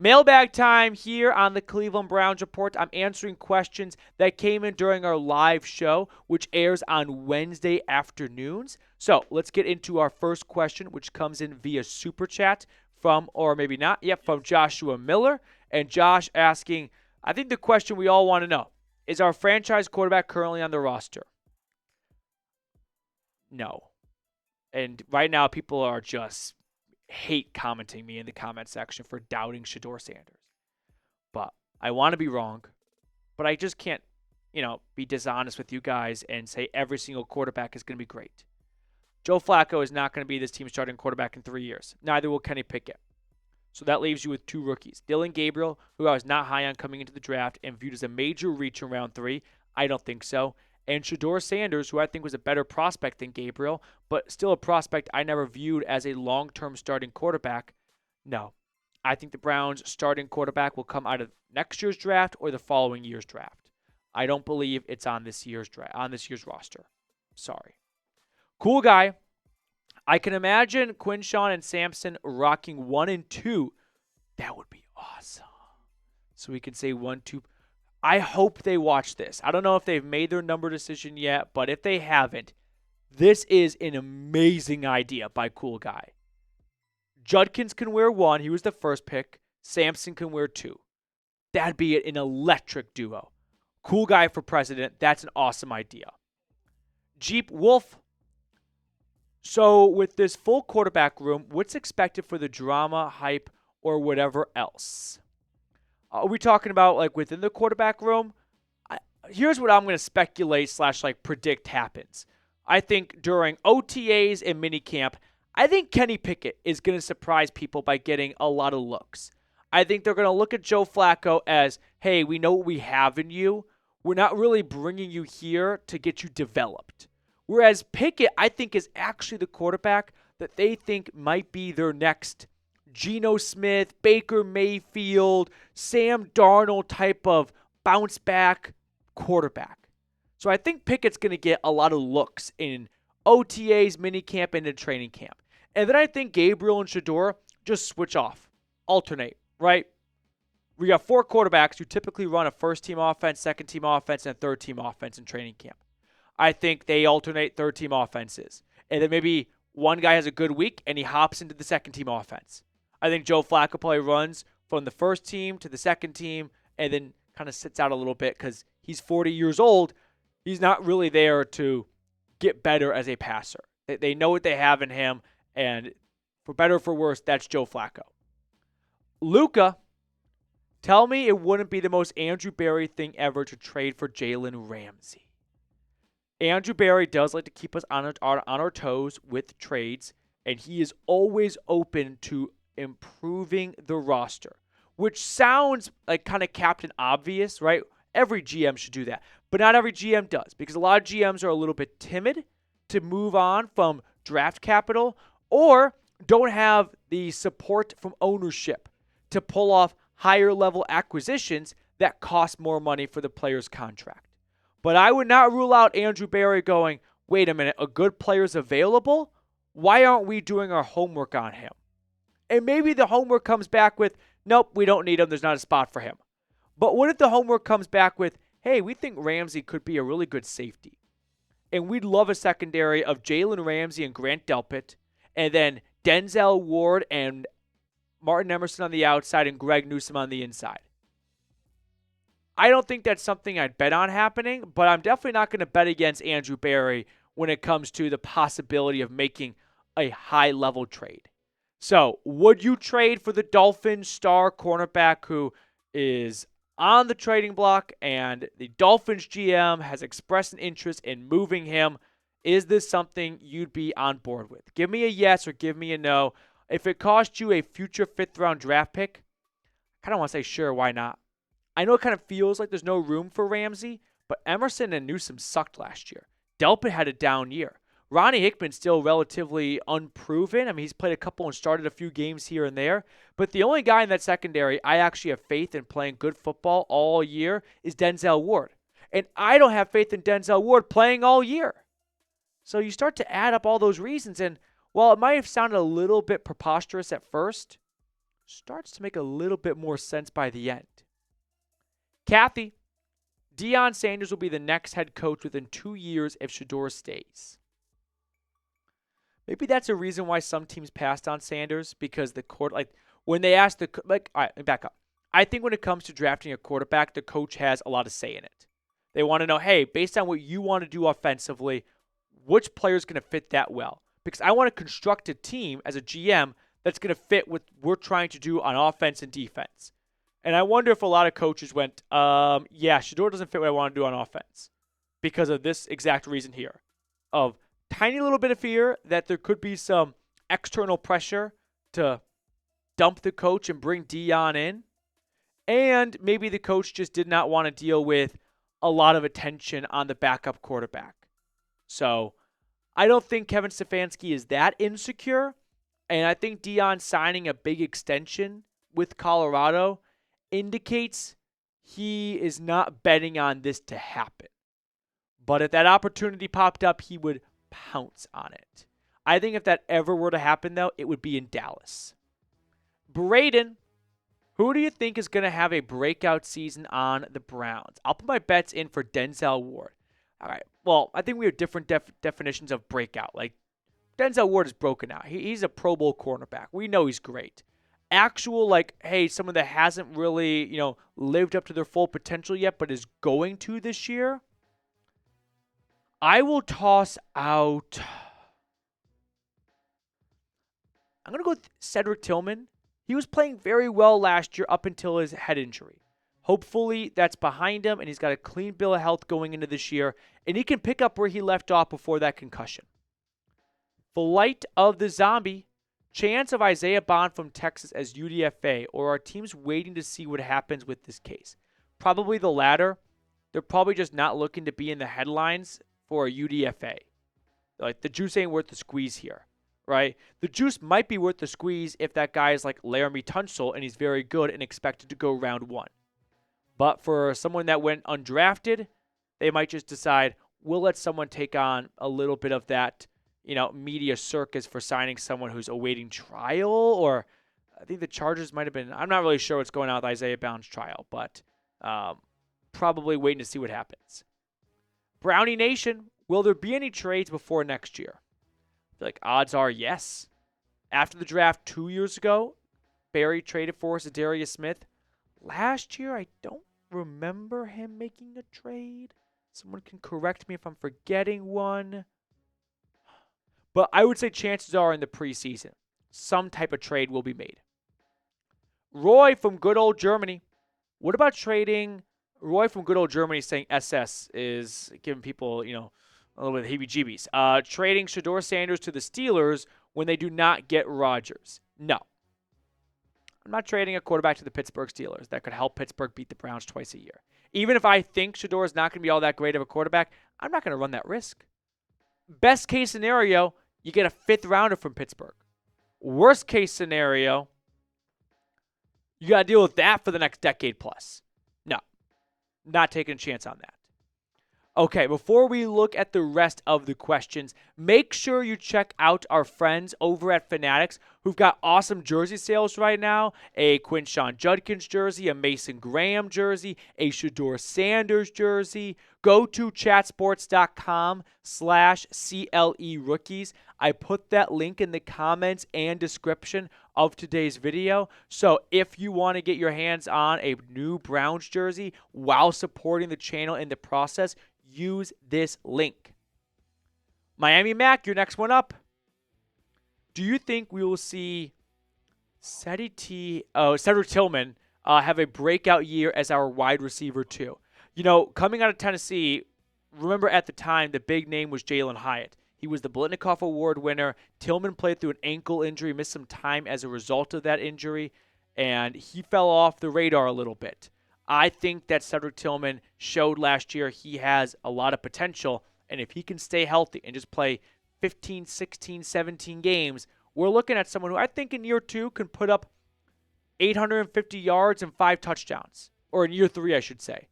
Mailbag time here on the Cleveland Browns Report. I'm answering questions that came in during our live show, which airs on Wednesday afternoons. So let's get into our first question, which comes in via Super Chat from, or maybe not, from Joshua Miller. And Josh asking, I think the question we all want to know, is our franchise quarterback currently on the roster? No. And right now people are just hate commenting me in the comment section for doubting Shedeur Sanders. But I want to be wrong, but I just can't, be dishonest with you guys and say every single quarterback is going to be great. Joe Flacco is not going to be this team's starting quarterback in 3 years. Neither will Kenny Pickett. So that leaves you with two rookies. Dylan Gabriel, who I was not high on coming into the draft and viewed as a major reach in round 3. I don't think so. And Shedeur Sanders, who I think was a better prospect than Gabriel, but still a prospect I never viewed as a long-term starting quarterback. No. I think the Browns' starting quarterback will come out of next year's draft or the following year's draft. I don't believe it's on this year's roster. Sorry. Cool guy. I can imagine Quinshon and Sampson rocking 1 and 2. That would be awesome. So we can say 1, 2. I hope they watch this. I don't know if they've made their number decision yet, but if they haven't, this is an amazing idea by Cool Guy. Judkins can wear 1. He was the first pick. Sampson can wear 2. That'd be an electric duo. Cool Guy for president. That's an awesome idea. Jeep Wolf. So with this full quarterback room, what's expected for the drama, hype, or whatever else? Are we talking about within the quarterback room? Here's what I'm going to speculate / predict happens. I think during OTAs and minicamp, I think Kenny Pickett is going to surprise people by getting a lot of looks. I think they're going to look at Joe Flacco as, hey, we know what we have in you. We're not really bringing you here to get you developed. Whereas Pickett, I think, is actually the quarterback that they think might be their next Geno Smith, Baker Mayfield, Sam Darnold type of bounce back quarterback. So I think Pickett's going to get a lot of looks in OTAs, minicamp, and in training camp. And then I think Gabriel and Shedeur just switch off, alternate, right? We got 4 quarterbacks who typically run a first-team offense, second-team offense, and a third-team offense in training camp. I think they alternate third-team offenses. And then maybe one guy has a good week and he hops into the second-team offense. I think Joe Flacco probably runs from the first team to the second team and then kind of sits out a little bit because he's 40 years old. He's not really there to get better as a passer. They know what they have in him, and for better or for worse, that's Joe Flacco. Luca, tell me it wouldn't be the most Andrew Berry thing ever to trade for Jalen Ramsey. Andrew Berry does like to keep us on our toes with trades, and he is always open to improving the roster, which sounds like kind of Captain Obvious, right? Every GM should do that, but not every GM does, because a lot of GMs are a little bit timid to move on from draft capital or don't have the support from ownership to pull off higher level acquisitions that cost more money for the player's contract. But I would not rule out Andrew Berry going, wait a minute, a good player's available? Why aren't we doing our homework on him? And maybe the homework comes back with, nope, we don't need him. There's not a spot for him. But what if the homework comes back with, hey, we think Ramsey could be a really good safety. And we'd love a secondary of Jalen Ramsey and Grant Delpit, and then Denzel Ward and Martin Emerson on the outside and Greg Newsome on the inside. I don't think that's something I'd bet on happening, but I'm definitely not going to bet against Andrew Berry when it comes to the possibility of making a high-level trade. So, would you trade for the Dolphins star cornerback who is on the trading block and the Dolphins GM has expressed an interest in moving him? Is this something you'd be on board with? Give me a yes or give me a no. If it cost you a future 5th-round draft pick, I kind of want to say sure, why not? I know it kind of feels like there's no room for Ramsey, but Emerson and Newsome sucked last year. Delpit had a down year. Ronnie Hickman's still relatively unproven. I mean, he's played a couple and started a few games here and there. But the only guy in that secondary I actually have faith in playing good football all year is Denzel Ward. And I don't have faith in Denzel Ward playing all year. So you start to add up all those reasons, and while it might have sounded a little bit preposterous at first, starts to make a little bit more sense by the end. Kathy, Deion Sanders will be the next head coach within 2 years if Shedeur stays. Maybe that's a reason why some teams passed on Sanders, because the court, when they asked all right, back up. I think when it comes to drafting a quarterback, the coach has a lot of say in it. They want to know, hey, based on what you want to do offensively, which player is going to fit that well? Because I want to construct a team as a GM that's going to fit what we're trying to do on offense and defense. And I wonder if a lot of coaches went, yeah, Shedeur doesn't fit what I want to do on offense because of this exact reason here, of tiny little bit of fear that there could be some external pressure to dump the coach and bring Deion in. And maybe the coach just did not want to deal with a lot of attention on the backup quarterback. So I don't think Kevin Stefanski is that insecure. And I think Deion signing a big extension with Colorado indicates he is not betting on this to happen. But if that opportunity popped up, he would pounce on it. I think if that ever were to happen, though, it would be in Dallas. Braden, who do you think is going to have a breakout season on the Browns? I'll put my bets in for Denzel Ward. All right. Well, I think we have different definitions of breakout. Like, Denzel Ward is broken out. He's a Pro Bowl cornerback. We know he's great. Actual, hey, someone that hasn't really, lived up to their full potential yet, but is going to this year, I will toss out. I'm going to go with Cedric Tillman. He was playing very well last year up until his head injury. Hopefully that's behind him, and he's got a clean bill of health going into this year, and he can pick up where he left off before that concussion. Flight of the Zombie. Chance of Isiah Bond from Texas as UDFA, or are teams waiting to see what happens with this case? Probably the latter. They're probably just not looking to be in the headlines for a UDFA. Like, the juice ain't worth the squeeze here, right? The juice might be worth the squeeze if that guy is like Laramie Tunsil and he's very good and expected to go round 1. But for someone that went undrafted, they might just decide, we'll let someone take on a little bit of that, media circus for signing someone who's awaiting trial. Or I think the Chargers might have been, I'm not really sure what's going on with Isiah Bond's trial, but probably waiting to see what happens. Brownie Nation, will there be any trades before next year? I feel like odds are yes. After the draft 2 years ago, Barry traded for Zadarius Smith. Last year, I don't remember him making a trade. Someone can correct me if I'm forgetting one. But I would say chances are in the preseason, some type of trade will be made. Roy from good old Germany. What about trading? Roy from good old Germany saying SS is giving people, a little bit of heebie-jeebies. Trading Shedeur Sanders to the Steelers when they do not get Rodgers. No. I'm not trading a quarterback to the Pittsburgh Steelers that could help Pittsburgh beat the Browns twice a year. Even if I think Shedeur is not going to be all that great of a quarterback, I'm not going to run that risk. Best case scenario, you get a 5th rounder from Pittsburgh. Worst case scenario, you got to deal with that for the next decade plus. No, not taking a chance on that. Okay, before we look at the rest of the questions, make sure you check out our friends over at Fanatics who've got awesome jersey sales right now. A Quinshon Judkins jersey, a Mason Graham jersey, a Shedeur Sanders jersey. Go to chatsports.com/CLE rookies. I put that link in the comments and description of today's video. So if you want to get your hands on a new Browns jersey while supporting the channel in the process, use this link. Miami Mac, your next one up. Do you think we will see Cedric Tillman have a breakout year as our wide receiver too? Coming out of Tennessee, remember at the time the big name was Jalen Hyatt. He was the Blitnikoff Award winner. Tillman played through an ankle injury, missed some time as a result of that injury, and he fell off the radar a little bit. I think that Cedric Tillman showed last year he has a lot of potential, and if he can stay healthy and just play 15, 16, 17 games, we're looking at someone who I think in year 2 can put up 850 yards and 5 touchdowns. Or in year 3, I should say.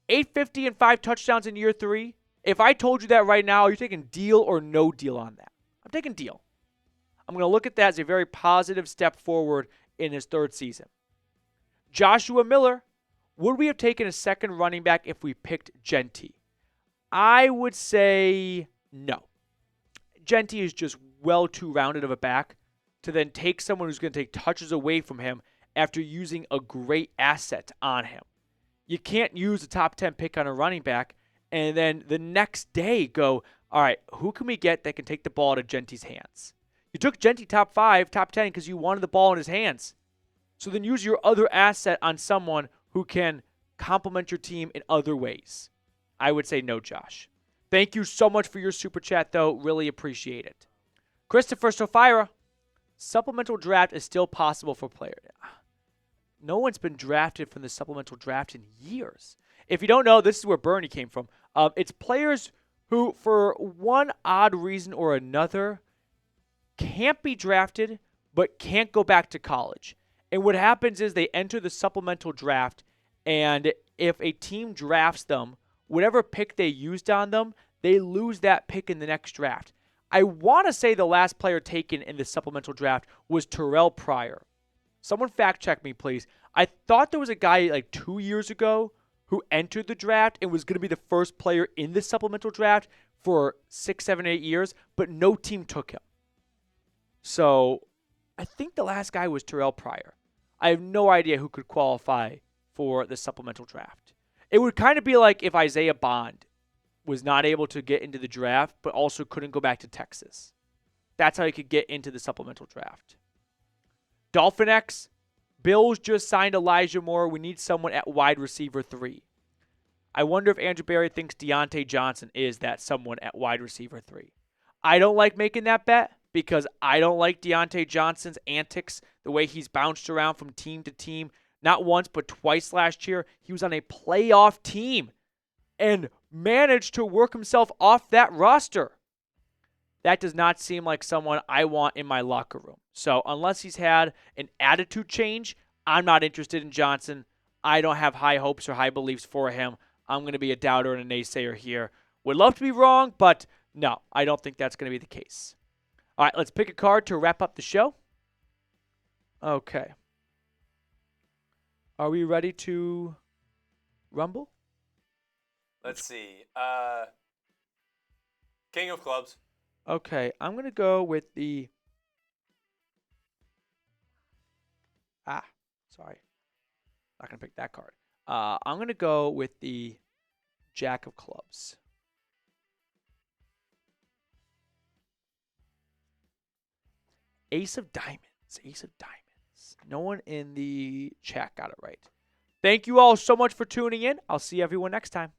850 and 5 touchdowns in year 3. If I told you that right now, are you taking deal or no deal on that? I'm taking deal. I'm going to look at that as a very positive step forward in his 3rd season. Joshua Miller, would we have taken a second running back if we picked Genty? I would say no. Genty is just well too rounded of a back to then take someone who's going to take touches away from him after using a great asset on him. You can't use a top 10 pick on a running back and then the next day go, all right, who can we get that can take the ball out of Genty's hands? You took Genty top 5, top 10 because you wanted the ball in his hands. So then use your other asset on someone who can complement your team in other ways. I would say no, Josh. Thank you so much for your super chat, though. Really appreciate it. Christopher Sofira, supplemental draft is still possible for players. No one's been drafted from the supplemental draft in years. If you don't know, this is where Bernie came from. It's players who, for one odd reason or another, can't be drafted but can't go back to college. And what happens is they enter the supplemental draft, and if a team drafts them, whatever pick they used on them, they lose that pick in the next draft. I want to say the last player taken in the supplemental draft was Terrell Pryor. Someone fact check me, please. I thought there was a guy like 2 years ago who entered the draft and was going to be the first player in the supplemental draft for 6, 7, 8 years, but no team took him. So I think the last guy was Terrell Pryor. I have no idea who could qualify for the supplemental draft. It would kind of be like if Isiah Bond was not able to get into the draft, but also couldn't go back to Texas. That's how he could get into the supplemental draft. Dolphin X, Bills just signed Elijah Moore. We need someone at wide receiver 3. I wonder if Andrew Berry thinks Deontay Johnson is that someone at wide receiver 3. I don't like making that bet because I don't like Deontay Johnson's antics, the way he's bounced around from team to team. Not once, but twice last year. He was on a playoff team and managed to work himself off that roster. That does not seem like someone I want in my locker room. So unless he's had an attitude change, I'm not interested in Johnson. I don't have high hopes or high beliefs for him. I'm going to be a doubter and a naysayer here. Would love to be wrong, but no, I don't think that's going to be the case. All right, let's pick a card to wrap up the show. Okay. Are we ready to rumble? Let's see. King of Clubs. Okay, I'm going to go with the... sorry. Not going to pick that card. I'm going to go with the Jack of Clubs. Ace of Diamonds. Ace of Diamonds. No one in the chat got it right. Thank you all so much for tuning in. I'll see everyone next time.